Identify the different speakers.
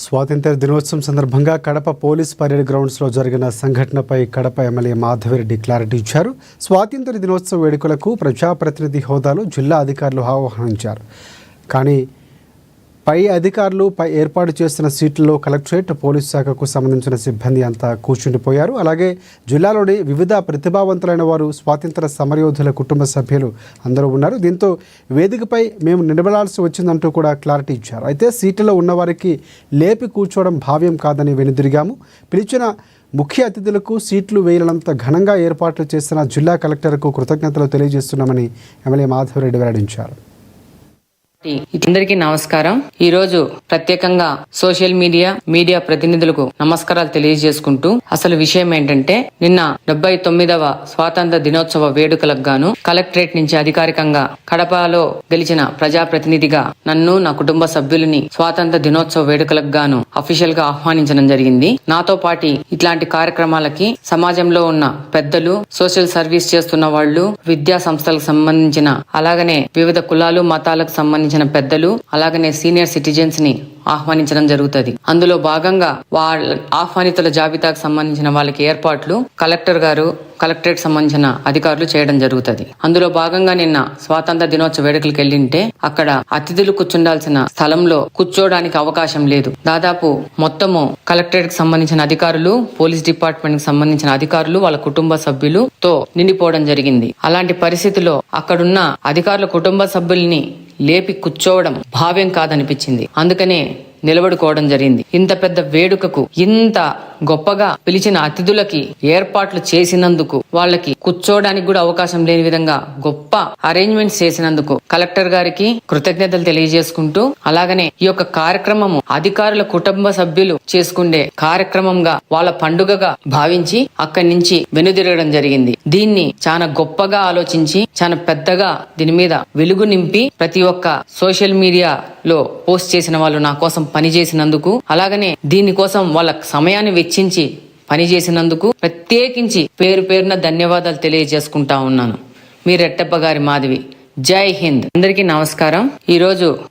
Speaker 1: స్వాతంత్ర దినోత్సవం సందర్భంగా కడప పోలీస్ పరేడ్ గ్రౌండ్స్లో జరిగిన సంఘటనపై కడప ఎమ్మెల్యే మాధవిరెడ్డి క్లారిటీ ఇచ్చారు. స్వాతంత్ర దినోత్సవ వేడుకలకు ప్రజాప్రతినిధి హోదాలో జిల్లా అధికారులు ఆహ్వానించారు. కానీ పై అధికారులు ఏర్పాటు చేస్తున్న సీట్లలో కలెక్టరేట్, పోలీసు శాఖకు సంబంధించిన సిబ్బంది అంతా కూర్చుండిపోయారు. అలాగే జిల్లాలోని వివిధ ప్రతిభావంతులైన వారు, స్వాతంత్ర సమరయోధుల కుటుంబ సభ్యులు అందరూ ఉన్నారు. దీంతో వేదికపై మేము నిలబడాల్సి వచ్చిందంటూ కూడా క్లారిటీ ఇచ్చారు. అయితే సీట్లలో ఉన్నవారికి లేపి కూర్చోవడం భావ్యం కాదని వెనుదిరిగాము. పిలిచిన ముఖ్య అతిథులకు సీట్లు వేయనంత ఘనంగా ఏర్పాట్లు చేసిన జిల్లా కలెక్టర్కు కృతజ్ఞతలు తెలియజేస్తున్నామని ఎమ్మెల్యే మాధవరెడ్డి వెల్లడించారు.
Speaker 2: అందరికీ నమస్కారం. ఈ రోజు ప్రత్యేకంగా సోషల్ మీడియా ప్రతినిధులకు నమస్కారాలు తెలియజేసుకుంటూ అసలు విషయం ఏంటంటే, నిన్న 79వ స్వాతంత్ర దినోత్సవ వేడుకలకు గాను కలెక్టరేట్ నుంచి అధికారికంగా కడపలో గెలిచిన ప్రజాప్రతినిధిగా నన్ను, నా కుటుంబ సభ్యులని స్వాతంత్ర దినోత్సవ వేడుకలకు గాను అఫీషియల్ గా ఆహ్వానించడం జరిగింది. నాతో పాటు ఇట్లాంటి కార్యక్రమాలకి సమాజంలో ఉన్న పెద్దలు, సోషల్ సర్వీస్ చేస్తున్న వాళ్ళు, విద్యా సంస్థలకు సంబంధించిన, అలాగనే వివిధ కులాలు మతాలకు సంబంధించిన పెద్దలు, అలాగనే సీనియర్ సిటిజన్స్ ని ఆహ్వానించడం జరుగుతుంది. అందులో భాగంగా వాళ్ళ ఆహ్వానితుల జాబితాకు సంబంధించిన వాళ్ళకి ఏర్పాట్లు కలెక్టర్ గారు, కలెక్టరేట్ సంబంధించిన అధికారులు చేయడం జరుగుతుంది. అందులో భాగంగా నిన్న స్వాతంత్ర దినోత్సవ వేడుకలకు వెళ్ళింటే అక్కడ అతిథులు కూర్చుండాల్సిన స్థలంలో కూర్చోడానికి అవకాశం లేదు. దాదాపు మొత్తము కలెక్టరేట్ కి సంబంధించిన అధికారులు, పోలీస్ డిపార్ట్మెంట్ కి సంబంధించిన అధికారులు, వాళ్ళ కుటుంబ సభ్యులుతో నిండిపోవడం జరిగింది. అలాంటి పరిస్థితిలో అక్కడున్న అధికారుల కుటుంబ సభ్యుల్ని లేపి కూర్చోవడం భావ్యం కాదనిపించింది. అందుకనే నిలబడుకోవడం జరిగింది. ఇంత పెద్ద వేడుకకు ఇంత గొప్పగా పిలిచిన అతిథులకి ఏర్పాట్లు చేసినందుకు, వాళ్ళకి కూర్చోవడానికి కూడా అవకాశం లేని విధంగా గొప్ప అరేంజ్మెంట్స్ చేసినందుకు కలెక్టర్ గారికి కృతజ్ఞతలు తెలియజేసుకుంటూ, అలాగనే ఈ యొక్క కార్యక్రమము అధికారుల కుటుంబ సభ్యులు చేసుకునే కార్యక్రమంగా, వాళ్ళ పండుగగా భావించి అక్కడి నుంచి వెనుదిరగడం జరిగింది. దీన్ని చాలా గొప్పగా ఆలోచించి, చాలా పెద్దగా దీని మీద వెలుగు నింపి ప్రతి ఒక్క సోషల్ మీడియాలో పోస్ట్ చేసిన వాళ్ళు నా కోసం పనిచేసినందుకు, అలాగనే దీనికోసం వాళ్ళ సమయాన్ని వెచ్చించి పనిచేసినందుకు ప్రత్యేకించి పేరు పేరున ధన్యవాదాలు తెలియజేసుకుంటా ఉన్నాను. మీ రెట్టప్ప గారి మాధవి. జై హింద్. అందరికీ నమస్కారం. ఈరోజు